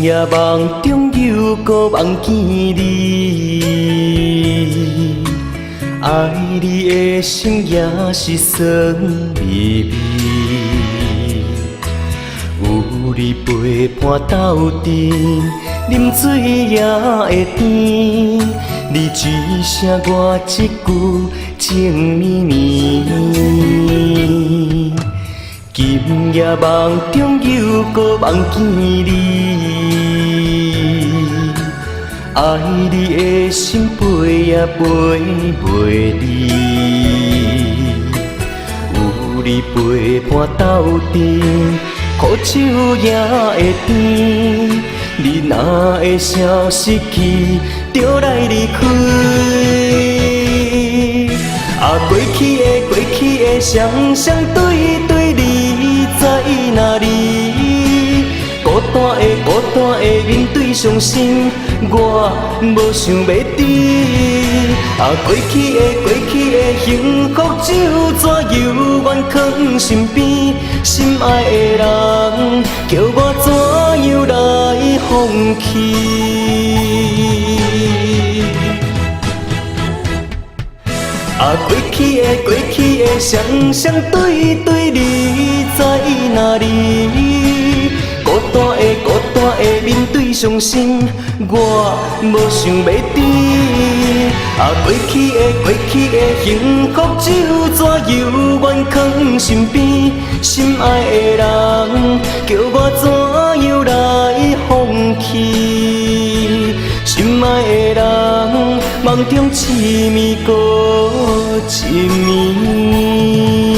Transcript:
夜梦中犹搁梦见你，爱你的心也是酸微微。有你陪伴斗阵，啉水也会甜。你一声我一句，情绵绵。今夜梦中犹搁梦见你，爱你的心飞也飞袂离。有你陪伴斗阵，苦酒也会甜。你若会消失去，就来离开。过去的双双对对，你在哪里？孤单的面对伤心，我无想要知。过去的幸福，酒怎犹原藏身边？心爱的人，叫我怎样来放弃？过去的双双对对，你在哪里？孤单的面对伤心，我无想要知。过去的幸福，酒怎犹原藏身边？心爱的人，叫我怎样来放弃？心爱的人，梦中痴迷搁一暝。